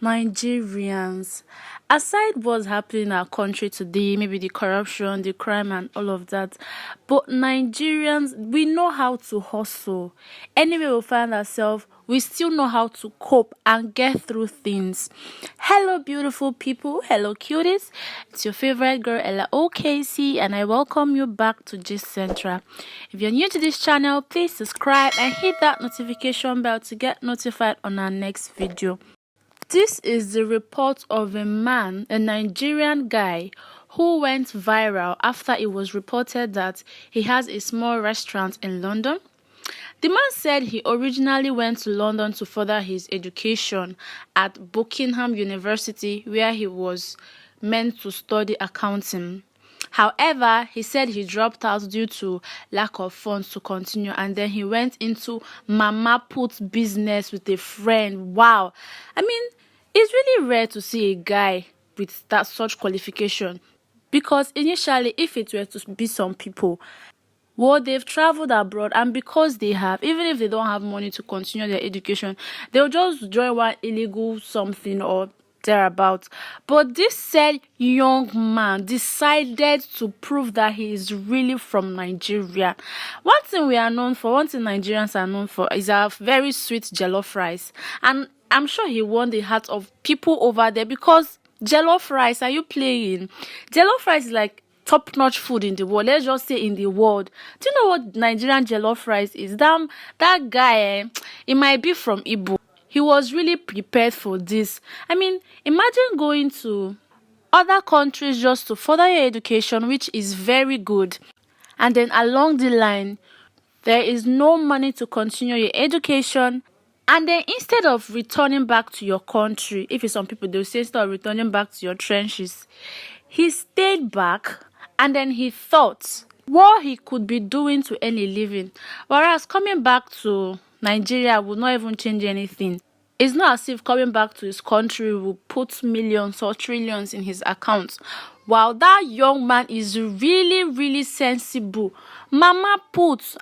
Nigerians, aside what's happening in our country today, maybe the corruption, the crime, and all of that, but Nigerians, we know how to hustle. Anyway, we find ourselves, we still know how to cope and get through things. Hello, beautiful people. Hello, cuties. It's your favorite girl, Ella OKC, and I welcome you back to Gist Central. If you're new to this channel, please subscribe and hit that notification bell to get notified on our next video. This is the report of a man, a Nigerian guy, who went viral after it was reported that he has a small restaurant in London. The man said he originally went to London to further his education at Buckingham University, where he was meant to study accounting. However, he said he dropped out due to lack of funds to continue, and then he went into mama put business with a friend. Wow. I mean, it's really rare to see a guy with that such qualification, because initially, if it were to be some people, well, they've traveled abroad, and because they have, even if they don't have money to continue their education, they'll just join one illegal something or thereabout. But this said young man decided to prove that he is really from Nigeria. One thing Nigerians are known for is our very sweet jollof rice, and I'm sure he won the heart of people over there, because jollof rice, are you playing? Jollof rice is like top-notch food in the world. Let's just say in the world. Do you know what Nigerian jollof rice is? That guy, it might be from Oyibo. He was really prepared for this. I mean, imagine going to other countries just to further your education, which is very good, and then along the line, there is no money to continue your education. And then instead of returning back to your country, if it's some people, they'll say instead of returning back to your trenches, he stayed back and then he thought what he could be doing to earn a living. Whereas coming back to Nigeria would not even change anything. It's not as if coming back to his country will put millions or trillions in his account. Wow, that young man is really, really sensible. Mama puts,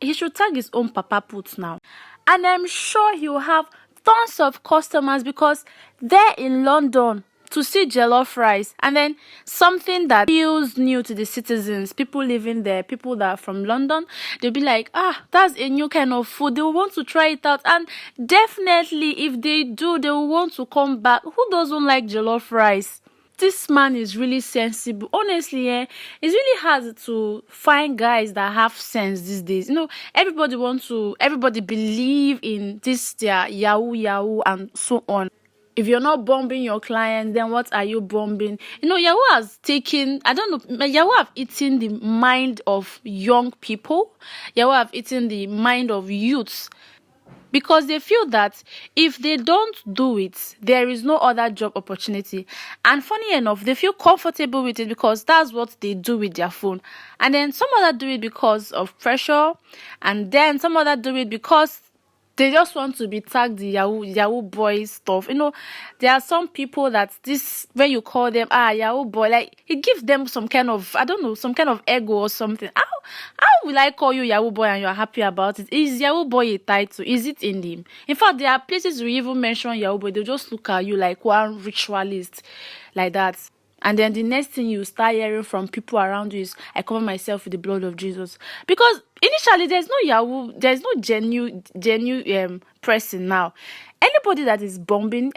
he should tag his own papa puts now. And I'm sure he'll have tons of customers, because they're in London to see jollof rice, and then something that feels new to the citizens, people living there, people that are from London, they'll be like, that's a new kind of food. They will want to try it out, and definitely if they do, they will want to come back. Who doesn't like jollof rice? This man is really sensible. Honestly, it's really hard to find guys that have sense these days. You know, everybody believe in this, their yahoo and so on. If you're not bombing your client, then what are you bombing? You know, Yahoo has taken, Yahoo have eaten the mind of young people. Yahoo have eaten the mind of youths, because they feel that if they don't do it, there is no other job opportunity. And funny enough, they feel comfortable with it because that's what they do with their phone. And then some other do it because of pressure, and then some other do it because they just want to be tagged the Yahoo boy stuff. You know, there are some people that when you call them Yahoo boy, like it gives them some kind of, some kind of ego or something. How will I call you Yahoo boy and you're happy about it? Is Yahoo boy a title? Is it in him? In fact, there are places we even mention Yahoo boy, they'll just look at you like one ritualist, like that. And then the next thing you start hearing from people around you is, I cover myself with the blood of Jesus. Because initially, there's no Yahoo, there's no genuine person now. Anybody that is bombing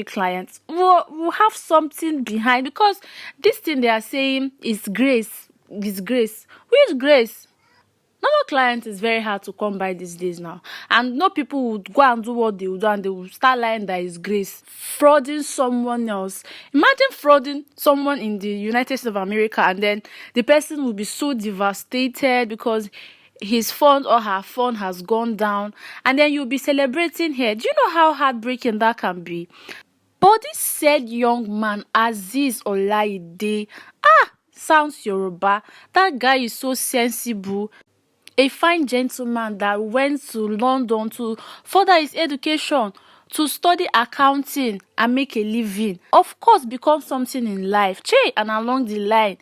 clients will have something behind, because this thing they are saying is grace. Is grace. Which grace? Normal client is very hard to come by these days now. And no people would go and do what they would do, and they will start lying that is grace. Frauding someone else. Imagine frauding someone in the United States of America, and then the person will be so devastated because his fund or her fund has gone down, and then you'll be celebrating here. Do you know how heartbreaking that can be? But this said young man, Aziz Olaide, sounds Yoruba. That guy is so sensible. A fine gentleman that went to London to further his education, to study accounting and make a living. Of course, become something in life. And along the line,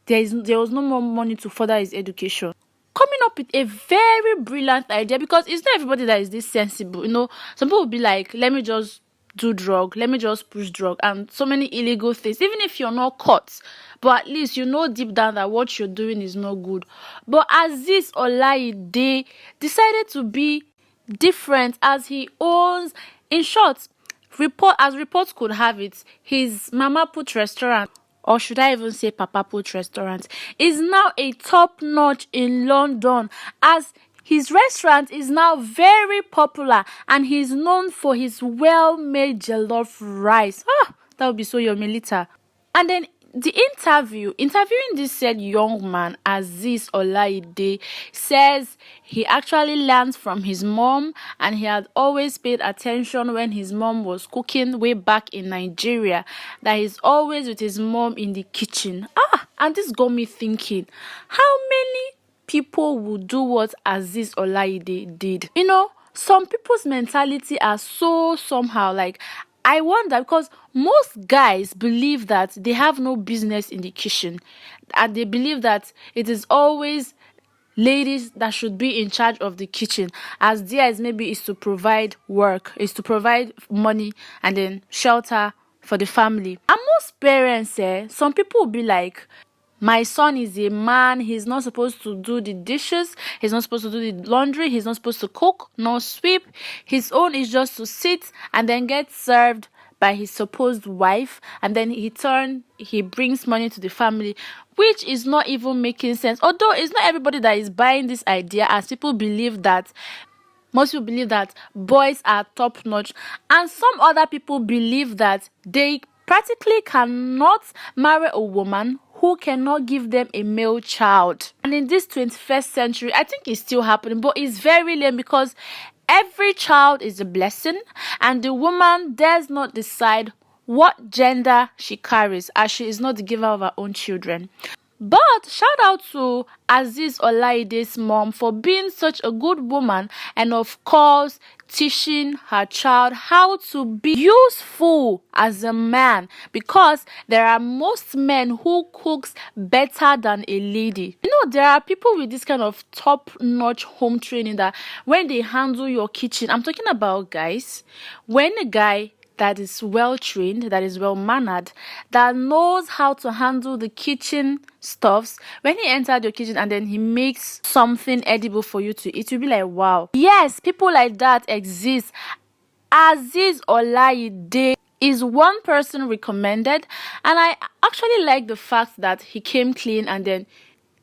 there was no more money to further his education. Coming up with a very brilliant idea, because it's not everybody that is this sensible. You know, some people will be like, let me just do drug, let me just push drug, and so many illegal things. Even if you're not caught, but at least you know deep down that what you're doing is not good. But Azeez Olaide decided to be different, as he owns, in short, reports could have it, his mama put restaurant, or should I even say papa put restaurant, is now a top notch in London, as his restaurant is now very popular and he's known for his well-made jollof rice. That would be so yummy later. And then the interviewing this said young man, Azeez Olaide, says he actually learned from his mom, and he had always paid attention when his mom was cooking way back in Nigeria, that he's always with his mom in the kitchen. And this got me thinking, how many people would do what Azeez Olaide did? You know, some people's mentality are so somehow, like, I wonder, because most guys believe that they have no business in the kitchen, and they believe that it is always ladies that should be in charge of the kitchen, as theirs maybe is to provide work, is to provide money and then shelter for the family. And most parents, some people will be like, my son is a man, he's not supposed to do the dishes, he's not supposed to do the laundry, he's not supposed to cook, nor sweep. His own is just to sit and then get served by his supposed wife, and then he brings money to the family, which is not even making sense. Although it's not everybody that is buying this idea, as most people believe that boys are top notch, and some other people believe that they practically cannot marry a woman who cannot give them a male child. And in this 21st century, I think it's still happening, but it's very lame, because every child is a blessing, and the woman does not decide what gender she carries, as she is not the giver of her own children. But shout out to Azeez Olaide's mom for being such a good woman, and of course teaching her child how to be useful as a man, because there are most men who cooks better than a lady. You know, there are people with this kind of top-notch home training that when they handle your kitchen, I'm talking about guys, when a guy that is well trained, that is well mannered, that knows how to handle the kitchen stuffs, when he entered your kitchen and then he makes something edible for you to eat, you'll be like, wow. Yes, people like that exist. Azeez Olaide is one person recommended, and I actually like the fact that he came clean, and then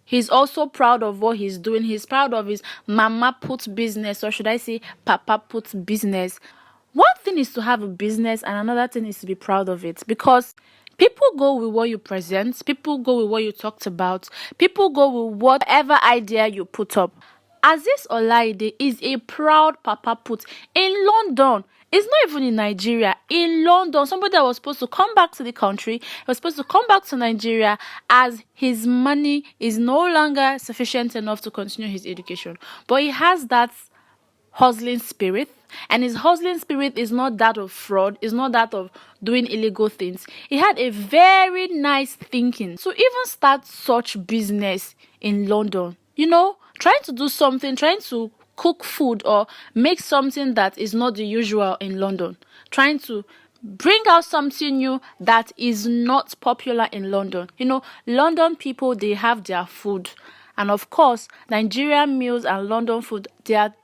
he's also proud of what he's doing. He's proud of his mama put business, or should I say papa put business. One thing is to have a business, and another thing is to be proud of it, because people go with what you present, people go with what you talked about, people go with whatever idea you put up. Azeez Olaide is a proud papa put in London. It's not even in Nigeria, in London. Somebody that was supposed to come back to the country, was supposed to come back to Nigeria, as his money is no longer sufficient enough to continue his education. But he has that hustling spirit, and his hustling spirit is not that of fraud, is not that of doing illegal things. He had a very nice thinking to even start such business in London. You know, trying to do something, trying to cook food or make something that is not the usual in London, trying to bring out something new that is not popular in London. You know, London people, they have their food, and of course Nigerian meals and London food, they are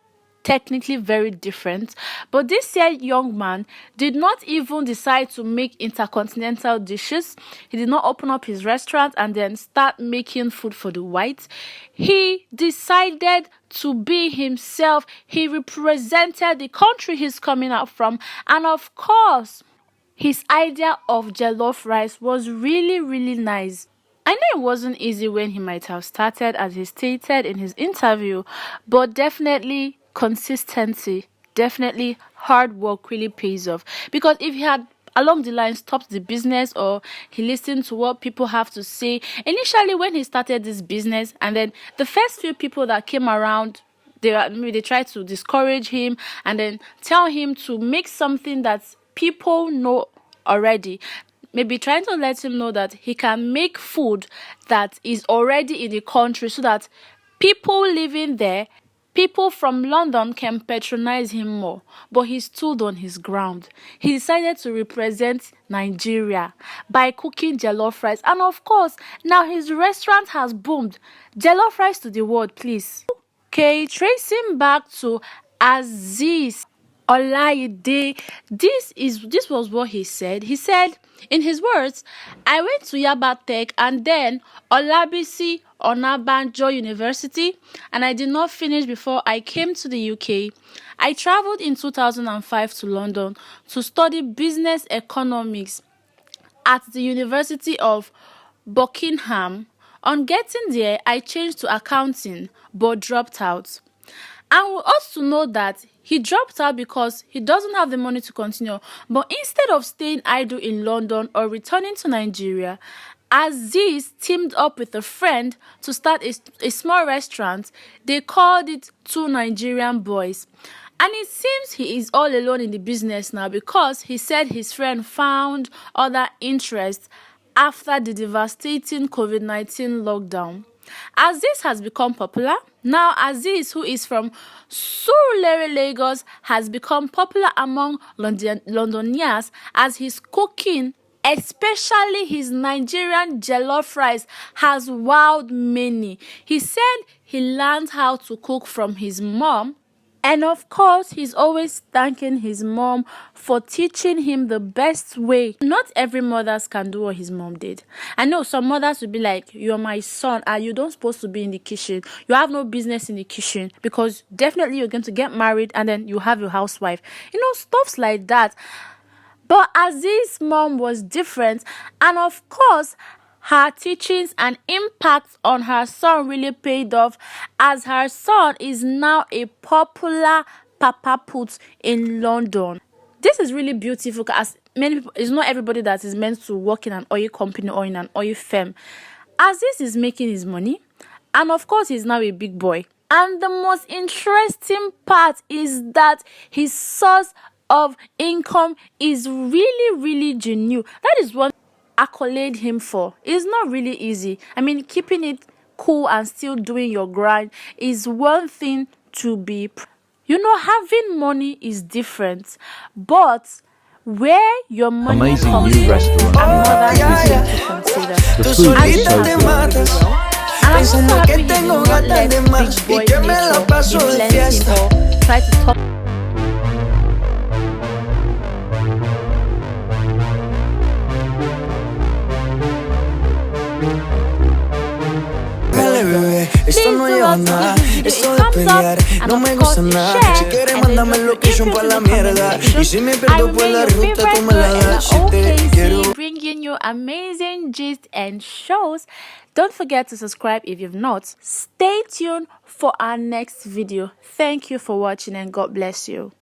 technically very different. But this said young man did not even decide to make intercontinental dishes. He did not open up his restaurant and then start making food for the whites. He decided to be himself. He represented the country he's coming out from, and of course his idea of jollof rice was really, really nice. I know it wasn't easy when he might have started, as he stated in his interview, but definitely consistency, definitely hard work really pays off. Because if he had along the line stopped the business, or he listened to what people have to say initially when he started this business, and then the first few people that came around, they tried to discourage him and then tell him to make something that people know already, maybe trying to let him know that he can make food that is already in the country, so that people living there People from London can patronize him more, but he stood on his ground. He decided to represent Nigeria by cooking jollof rice. And of course, now his restaurant has boomed. Jollof rice to the world, please. Okay, tracing back to Aziz Olayide, this was what he said. He said, in his words, I went to Yaba Tech and then Olabisi Onabanjo University, and I did not finish before I came to the UK. I traveled in 2005 to London to study business economics at the University of Buckingham. On getting there, I changed to accounting but dropped out. And we ought to know that he dropped out because he doesn't have the money to continue. But instead of staying idle in London or returning to Nigeria, Aziz teamed up with a friend to start a small restaurant. They called it Two Nigerian Boys. And it seems he is all alone in the business now because he said his friend found other interests after the devastating COVID-19 lockdown. Aziz has become popular. Now Aziz, who is from Surulere, Lagos, has become popular among Londonians as his cooking, especially his Nigerian jollof rice, has wowed many. He said he learned how to cook from his mom. And of course, he's always thanking his mom for teaching him the best way. Not every mother can do what his mom did. I know some mothers will be like, you're my son and you don't supposed to be in the kitchen. You have no business in the kitchen because definitely you're going to get married and then you have your housewife. You know, stuffs like that. But Aziz's mom was different. And of course, her teachings and impact on her son really paid off, as her son is now a popular papa put in London. This is really beautiful, as many people, it's not everybody that is meant to work in an oil company or in an oil firm. Aziz is making his money, and of course he's now a big boy. And the most interesting part is that his source of income is really genuine. That is one accolade him for. It's not really easy. I mean, keeping it cool and still doing your grind is one thing to be. You know, having money is different, but where your money amazing comes new from, restaurant. another thing to consider. The food is so good. And I'm so happy he did not let big boy nature influence him or try to talk. Esto no lleva nada, esto de pelear no me gusta nada. Si quieres mándame location pa' la mierda. Y si me pierdo por la ruta tú me la das. Si te quiero. Bringing you amazing gist and shows. Don't forget to subscribe if you've not. Stay tuned for our next video. Thank you for watching and God bless you.